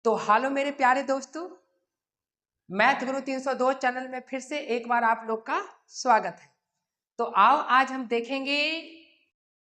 तो हेलो मेरे प्यारे दोस्तों, मैथ गुरु 302 चैनल में फिर से एक बार आप लोग का स्वागत है। तो आओ आज हम देखेंगे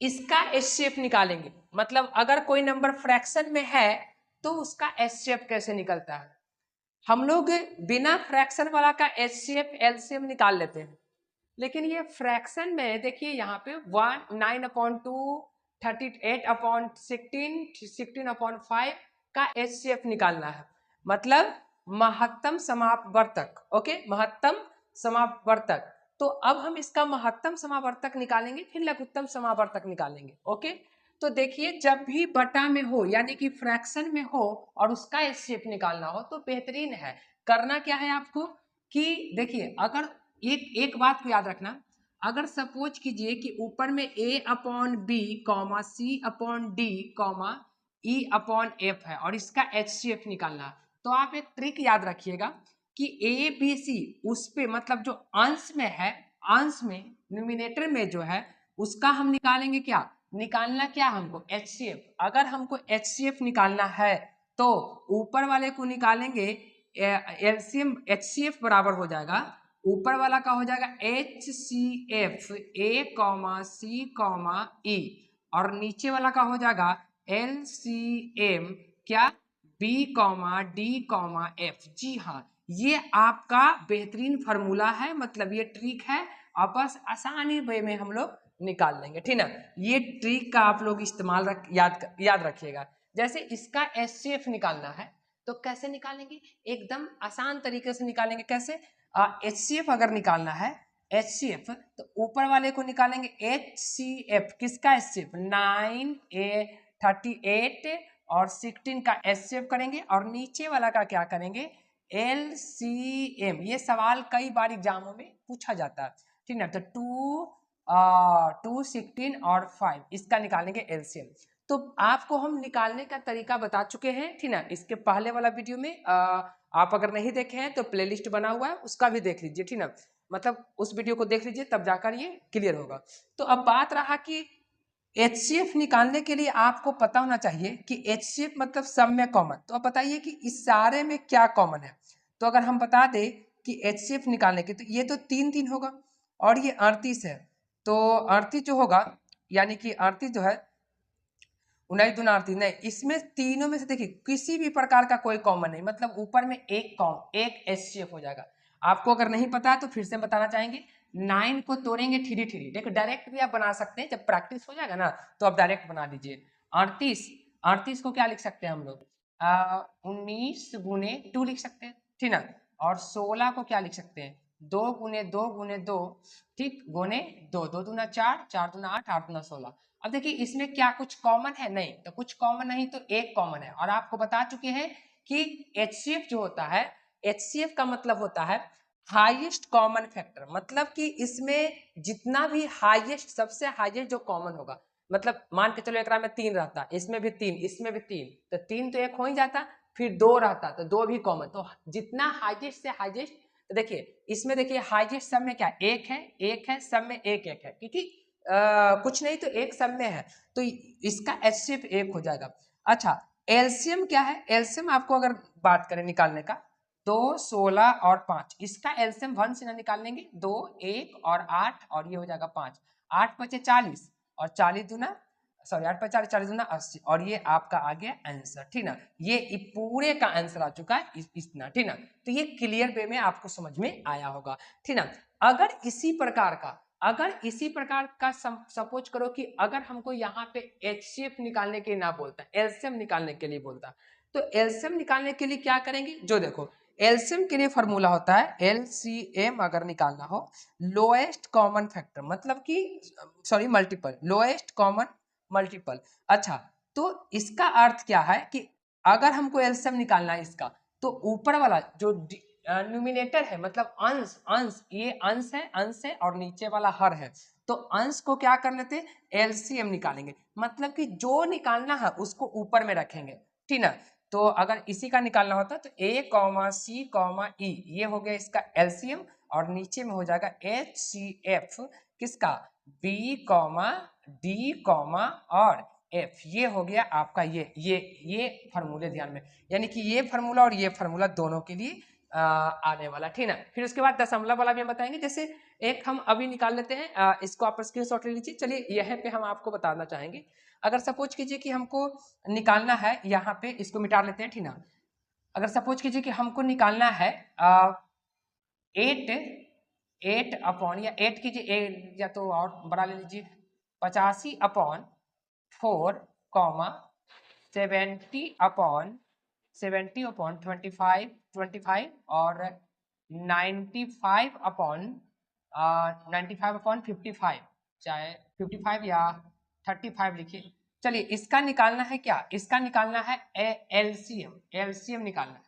इसका एचसीएफ निकालेंगे। मतलब अगर कोई नंबर फ्रैक्शन में है तो उसका एचसीएफ कैसे निकलता है। हम लोग बिना फ्रैक्शन वाला का एचसीएफ एलसीएम निकाल लेते हैं, लेकिन ये फ्रैक्शन में देखिए यहाँ पे 9/2 38/16 16/5 का एचसीएफ निकालना है। मतलब महत्तम समापवर्तक। ओके, महत्तम समापवर्तक। तो अब हम इसका महत्तम समावर्तक निकालेंगे, फिर लघुत्तम समावर्तक निकालेंगे। ओके, तो देखिए जब भी बटा में हो यानी कि फ्रैक्शन में हो और उसका एचसीएफ निकालना हो तो बेहतरीन है। करना क्या है आपको कि देखिए, अगर एक बात को याद रखना, अगर सपोज कीजिए कि ऊपर में a/b comma c/d comma e/f है और इसका HCF निकालना, तो आप एक ट्रिक याद रखिएगा कि ABC उस पे मतलब जो अंश में है, अंश में न्यूमिनेटर में जो है उसका हम निकालेंगे। क्या निकालना, क्या हमको HCF। अगर हमको HCF निकालना है तो ऊपर वाले को निकालेंगे, एलसीएम HCF बराबर हो जाएगा, ऊपर वाला का हो जाएगा HCF A, C, E और नीचे वाला का हो जाएगा LCM क्या B, D, F। जी हाँ, ये आपका बेहतरीन फार्मूला है, मतलब ये ट्रिक है, और बस आसानी वे में हम लोग निकाल लेंगे। ठीक ना, ये ट्रिक का आप लोग इस्तेमाल याद रखिएगा। जैसे इसका एचसीएफ निकालना है तो कैसे निकालेंगे, एकदम आसान तरीके से निकालेंगे। कैसे, HCF अगर निकालना है HCF तो ऊपर वाले को निकालेंगे HCF। किसका HCF 9 38 और 16 का HCF करेंगे और नीचे वाला का क्या करेंगे LCM। ये सवाल कई बार एग्जामों में पूछा जाता है। ठीक ना, तो 2 16 और 5 इसका निकालेंगे LCM। तो आपको हम निकालने का तरीका बता चुके हैं। ठीक ना, इसके पहले वाला वीडियो में आप अगर नहीं देखे हैं तो प्लेलिस्ट बना हुआ है, उसका भी देख लीजिए। ठीक ना, मतलब उस वीडियो को देख लीजिए, तब जाकर ये क्लियर होगा। तो अब बात रहा कि HCF निकालने के लिए आपको पता होना चाहिए कि HCF मतलब सब में कॉमन। तो अब बताइए कि इस सारे में क्या कॉमन है। तो अगर हम बता दें कि HCF निकालने के, तो ये तो 3 होगा और ये 38 है। तो 38 जो होगा यानी कि 38 जो है 19 दूना 38 नहीं, इसमें तीनों में से देखिए किसी भी प्रकार का कोई कॉमन नहीं, मतलब ऊपर में एक HCF हो जाएगा। आपको अगर नहीं पता है तो फिर से बताना चाहेंगे, 9 को तोड़ेंगे थ्री थ्री। देखो डायरेक्ट भी आप बना सकते हैं, जब प्रैक्टिस हो जाएगा ना तो आप डायरेक्ट बना लीजिए। 38 को क्या लिख सकते हैं हम लोग, 19 × 2 लिख सकते हैं। ठीक ना, और 16 को क्या लिख सकते हैं 2 × 2 × 2, ठीक, गुने 2, 2 दूना 4, 4 दूना 8, 8 दूना 16। अब देखिए इसमें क्या कुछ कॉमन है, नहीं, तो कुछ कॉमन नहीं तो एक कॉमन है। और आपको बता चुके हैं कि HCF जो होता है, HCF का मतलब होता है हाईएस्ट कॉमन फैक्टर। मतलब कि इसमें जितना भी हाईएस्ट, सबसे हाईएस्ट जो कॉमन होगा, मतलब मान के चलो एकरा में 3 रहता, इसमें भी 3, इसमें भी 3, तो 3 तो एक हो ही जाता, फिर 2 रहता तो 2 भी कॉमन। तो जितना हाईएस्ट से हाईएस्ट, तो देखिए इसमें देखिए हाईएस्ट सब में क्या एक है, सब में एक है, क्योंकि कुछ नहीं तो एक सब में है, तो इसका HCF 1 हो जाएगा। अच्छा, एलसीएम क्या है, एलसीएम आपको अगर बात करें निकालने का, 2 16 और 5, इसका एलसीएम 1 से ना निकाल लेंगे, 2 1 और 8 और ये हो जाएगा 5, 8 5 40 और 40 दूना, सॉरी 8 5 40 दूना 80 और ये आपका आ गया आंसर। ठीक ना, ये पूरे का आंसर आ चुका है इतना। ठीक ना, तो ये क्लियर वे में आपको समझ में आया होगा। ठीक ना, अगर इसी प्रकार का सपोज करो कि अगर हमको यहाँ पे HCF निकालने के लिए ना बोलता, एलसीएम निकालने के लिए बोलता, तो एलसीएम निकालने के लिए क्या करेंगे, जो देखो एलसीएम के लिए फॉर्मूला होता है LCM। अगर निकालना हो लोएस्ट कॉमन फैक्टर, मतलब कि sorry multiple, lowest common multiple. अच्छा, तो इसका अर्थ क्या है कि अगर हमको एलसीएम निकालना है इसका, तो ऊपर वाला जो न्यूमिनेटर है, मतलब अंश, ये अंश है और नीचे वाला हर है, तो अंश को क्या कर लेते LCM निकालेंगे, मतलब कि जो निकालना है उसको ऊपर में रखेंगे। ठीक ना, तो अगर इसी का निकालना होता तो A, C, E ये हो गया इसका LCM और नीचे में हो जाएगा HCF किसका B, D और एफ, ये हो गया आपका ये फार्मूले ध्यान में, यानी कि ये फार्मूला और ये फार्मूला दोनों के लिए आने वाला, ठीक ना। फिर उसके बाद दशमलव वाला भी हम बताएंगे। जैसे एक हम अभी निकाल लेते हैं, इसको आप स्क्रीनशॉट ले लीजिए। चलिए यहाँ पे हम आपको बताना चाहेंगे, अगर सपोज कीजिए कि हमको निकालना है, यहाँ पे इसको मिटा लेते हैं, ठीक ना। अगर सपोज कीजिए कि हमको निकालना है 8 अपॉन, या 8 कीजिए, या तो और बड़ा ले लीजिए, 85/4, 70/25 और 95/55, चाहे 55 या 35 लिखिए। चलिए इसका निकालना है क्या, इसका निकालना है एलसीएम निकालना है।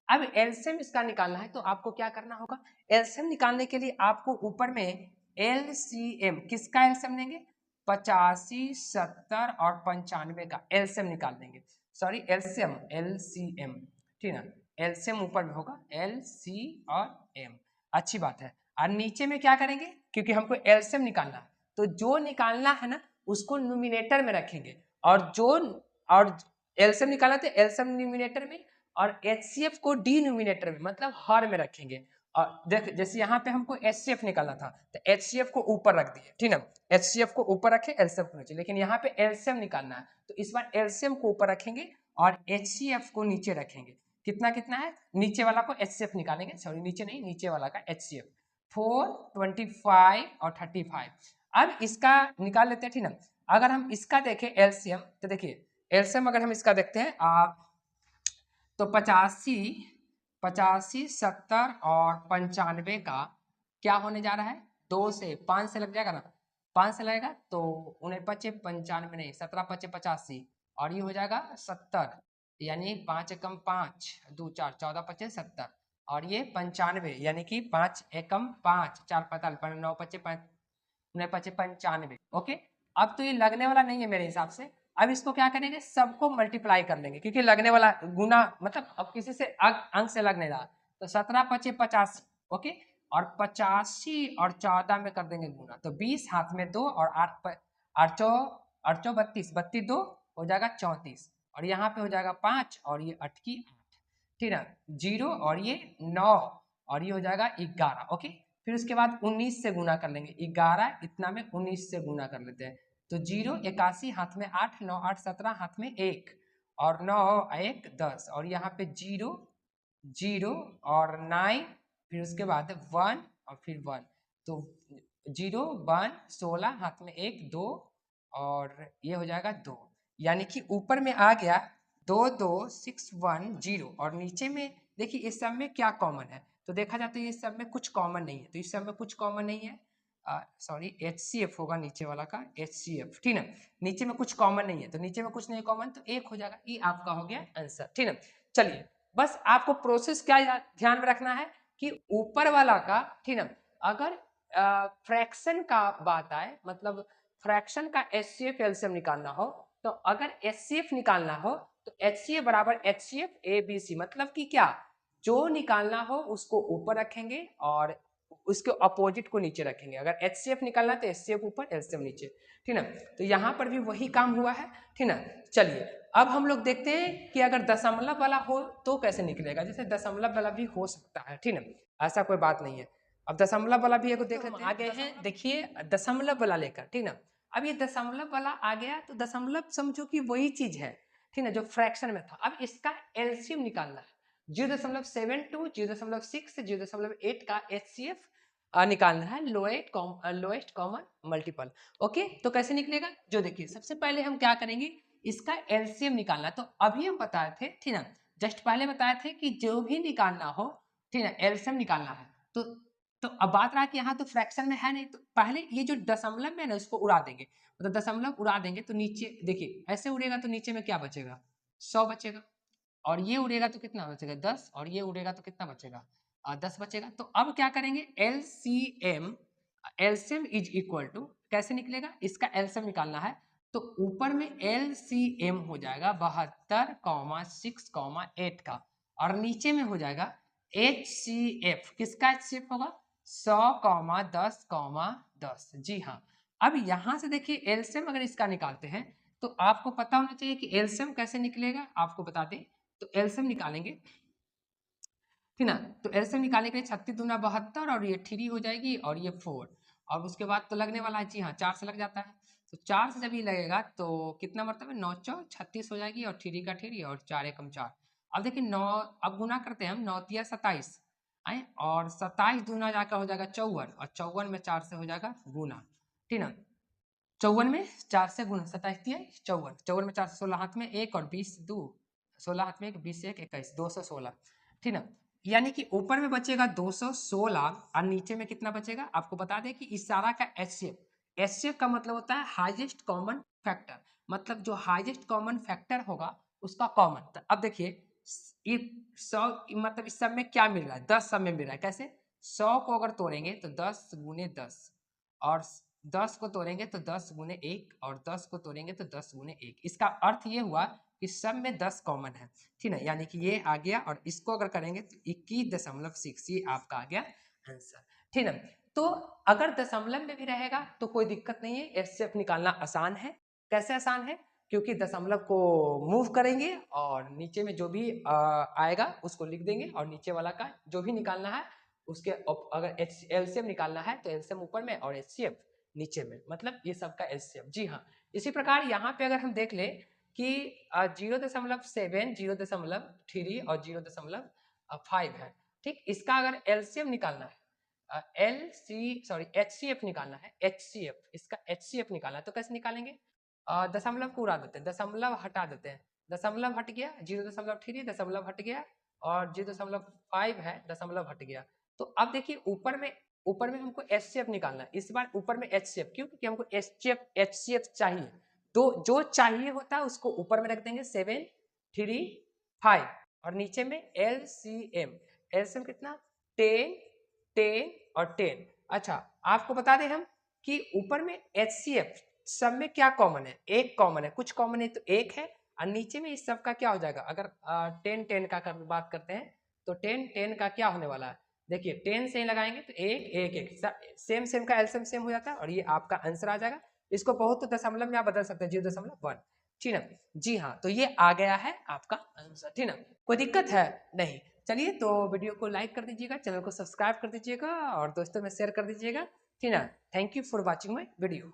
अब एलसीएम इसका निकालना है तो आपको क्या करना होगा, एलसीएम निकालने के लिए आपको ऊपर में एलसीएम, किसका एलसीएम लेंगे, 85, 70 और 95 का एलसीएम निकाल देंगे। सॉरी एलसीएम, ठीक ना, एलसीएम ऊपर में होगा, एल सी और एम, अच्छी बात है। और नीचे में क्या करेंगे, क्योंकि हमको एलसीएम निकालना है, तो जो निकालना है ना उसको न्यूमिनेटर में रखेंगे, और एलसीएम निकालना तो एलसीएम न्यूमिनेटर में, और एचसीएफ को डिनोमिनेटर में, मतलब हर में रखेंगे। और देख, जैसे यहाँ पे हमको एचसीएफ निकालना था तो एचसीएफ को ऊपर रख दिए, ठीक ना, एचसीएफ को ऊपर रखे, एलसीएम को नीचे। लेकिन यहाँ पे एलसीएम निकालना है तो इस बार एलसीएम को ऊपर रखेंगे और एचसीएफ को नीचे रखेंगे। कितना कितना है, नीचे वाला को एचसीएफ निकालेंगे, सॉरी नीचे नहीं, नीचे वाला का एचसीएफ 4, 25 और 35। अब इसका निकाल लेते हैं, ठीक ना। अगर हम इसका देखें एलसीएम, तो देखिए एलसीएम अगर हम इसका देखते हैं तो 85, 70 और 95 का क्या होने जा रहा है, 2 से 5 से लग जाएगा ना, 5 से लगेगा तो 49, 95 नहीं, 17, 25, 85 और ये हो जाएगा 70, यानी 5 एकम 5, 2 4, 14, 25, 70 और ये 95, यानी कि 5 एकम 5, 4 45, 9 25, 25, 95। ओके, अब तो ये लगने वाला नहीं है मेरे हिसाब से। अब इसको क्या करेंगे, सबको मल्टीप्लाई कर लेंगे, क्योंकि लगने वाला गुना, मतलब अब किसी से अंक से लगने रहा, तो 17, 25, 85, ओके, और 85 और 14 में कर देंगे गुना, तो 20 हाथ में 2 और 8 8 32, 32 2 हो जाएगा 34, और यहाँ पे हो जाएगा 5 और ये 8 की 8, ठीक है, 0 और ये 9 और ये हो जाएगा 11। ओके, फिर उसके बाद 19 से गुना कर लेंगे, 11 इतना में 19 से गुना कर लेते हैं, तो 0 81 हाथ में 8, 9 8 17 हाथ में 1 और 9 1 10 और यहाँ पे 0 0 और 9, फिर उसके बाद 1 और फिर 1, तो 0 1 16 हाथ में 1 2 और ये हो जाएगा 2, यानी कि ऊपर में आ गया 2 2 6 1 0 और नीचे में देखिए इस सब में क्या कॉमन है, तो देखा जाता है इस सब में कुछ कॉमन नहीं है, तो इस सब में कुछ कॉमन नहीं है, सॉरी HCF होगा नीचे वाला का HCF, ठीक ना, नीचे में कुछ कॉमन नहीं है, तो नीचे में कुछ नहीं कॉमन तो 1 हो जाएगा, ये आपका हो गया आंसर, ठीक ना। चलिए बस आपको प्रोसेस क्या ध्यान में रखना है कि ऊपर वाला का, ठीक ना, अगर फ्रैक्शन का बात आए, मतलब फ्रैक्शन का HCF एलसीएम निकालना हो, तो अगर HCF निकालना हो तो HCF बराबर HCF ABC, मतलब कि क्या, जो निकालना हो उसको ऊपर रखेंगे और उसके अपोजिट को नीचे रखेंगे। अगर HCF निकालना तो HCF ऊपर LCM नीचे, ठीक ना, तो यहाँ पर भी वही काम हुआ है, ठीक ना। चलिए अब हम लोग देखते हैं कि अगर दशमलव वाला हो तो कैसे निकलेगा, जैसे दशमलव वाला भी हो सकता है, ठीक ना, ऐसा कोई बात नहीं है। अब दशमलव वाला भी एक देख लेते हैं, आ गए हैं, देखिए दशमलव वाला लेकर, ठीक ना। अब ये दशमलव वाला आ गया तो दशमलव समझो कि वही चीज है, ठीक ना, जो फ्रैक्शन में था। अब इसका एलसीएम निकालना है, 0.72, 0.6, 0.8 का HCF निकालना है, लोएस्ट कॉमन मल्टीपल। ओके, तो कैसे निकलेगा, जो देखिए सबसे पहले हम क्या करेंगे, इसका एलसीएम निकालना, तो अभी हम बताए थे, ठीक ना, जस्ट पहले बताए थे कि जो भी निकालना हो, ठीक ना, एलसीएम निकालना है, तो अब बात रहा कि यहाँ तो फ्रैक्शन में है नहीं, तो पहले ये जो दशमलव में है ना उसको उड़ा देंगे, मतलब दशमलव उड़ा देंगे तो नीचे देखिए ऐसे उड़ेगा तो नीचे में क्या बचेगा, 100 बचेगा, और ये उड़ेगा तो कितना बचेगा 10, और ये उड़ेगा तो कितना बचेगा 10 बचेगा। तो अब क्या करेंगे, LCM, LCM is equal to कैसे निकलेगा, इसका एलसीएम निकालना है तो ऊपर में एलसीएम हो जाएगा 72,6,8 का, और नीचे में हो जाएगा HCF, किसका HCF होगा 100,10,10। जी हाँ, अब यहां से देखिए एलसीएम अगर इसका निकालते हैं तो आपको पता होना चाहिए कि एलसीएम कैसे निकलेगा, आपको बता दें। तो एलसीएम निकालेंगे, ठीक ना। तो एलसीएम निकालने के लिए 36 दूना 72 और ये 3 हो जाएगी और ये 4, और उसके बाद तो लगने वाला है, जी हाँ 4 से लग जाता है। तो 4 से जब ये लगेगा तो कितना मरतबा, 9 चौ 36 हो जाएगी और 3 का 3 और 4 एकम 4। अब देखिए 9, अब गुना करते हैं हम, 9 तिया 27 आए, और 27 दूना जाकर हो जाएगा 54, और 54 में 4 से हो जाएगा गुना, ठीक ना। 54 में 4 से गुना, 27 तिया 54, 54 में 4 से 16 हाथ में 1 और 20 2, 16 हाथ में 1, 20 से 1 21, 216, ठीक ना। यानी कि ऊपर में बचेगा 216 और नीचे में कितना बचेगा, आपको बता दें कि इस सारा का एचसीएफ, एचसीएफ का मतलब होता है हाईएस्ट कॉमन फैक्टर, मतलब जो हाईएस्ट कॉमन फैक्टर होगा उसका कॉमन। तो अब देखिए ये 100, मतलब इस सब में क्या मिल रहा है, 10 सब में मिल रहा है। कैसे, 100 को अगर तोड़ेंगे तो 10 गुने 10, और 10 को तोड़ेंगे तो 10 गुने 1, और 10 को तोड़ेंगे तो 10 गुने 1। इसका अर्थ ये हुआ कि सब में 10 कॉमन है, ठीक है, यानी कि ये आ गया, और इसको अगर करेंगे तो 21.6, ये आपका आ गया आंसर, ठीक है। तो अगर दशमलव में भी रहेगा तो कोई दिक्कत नहीं है, एचसीएफ निकालना आसान है। कैसे आसान है, क्योंकि दशमलव को मूव करेंगे और नीचे में जो भी आएगा उसको लिख देंगे, और नीचे वाला का जो भी निकालना है उसके, अगर एलसीएम निकालना है तो एलसीएम ऊपर में और एचसीएफ नीचे में, मतलब ये सबका एलसीएम। जी हाँ, इसी प्रकार यहाँ पे अगर हम देख ले कि 0.7, 0.3 और 0.5 है, ठीक। इसका अगर एलसीएम निकालना है, एचसीएफ निकालना है, एचसीएफ, इसका एचसीएफ निकालना है, तो कैसे निकालेंगे, दशमलव को उड़ा देते हैं, दशमलव हटा देते हैं, दशमलव हट गया, 0.3 दशमलव हट गया, और 0.5 है दशमलव हट गया। तो अब देखिए ऊपर में हमको एचसीएफ निकालना है, इस बार ऊपर में एचसीएफ, क्यों, क्योंकि हमको एचसीएफ चाहिए। तो जो चाहिए होता है उसको ऊपर में रख देंगे 7 3 5, और नीचे में एलसीएम, एलसीएम कितना, 10 10 और 10। अच्छा, आपको बता दें हम कि ऊपर में एचसीएफ सब में क्या कॉमन है, एक कॉमन है, कुछ कॉमन है तो एक है, और नीचे में इस सब का क्या हो जाएगा, अगर 10 10 का बात करते हैं तो 10 10 का क्या होने वाला है, देखिए 10 से ही लगाएंगे तो 1 1 1, सेम सेम का एलसीएम सेम हो जाता है, और ये आपका आंसर आ जाएगा। इसको बहुत तो दशमलव में आप बदल सकते हैं, 0.1, ठीक ना। जी हाँ, तो ये आ गया है आपका आंसर, ठीक ना। कोई दिक्कत है नहीं। चलिए, तो वीडियो को लाइक कर दीजिएगा, चैनल को सब्सक्राइब कर दीजिएगा, और दोस्तों में शेयर कर दीजिएगा, ठीक ना। Thank you for watching my video.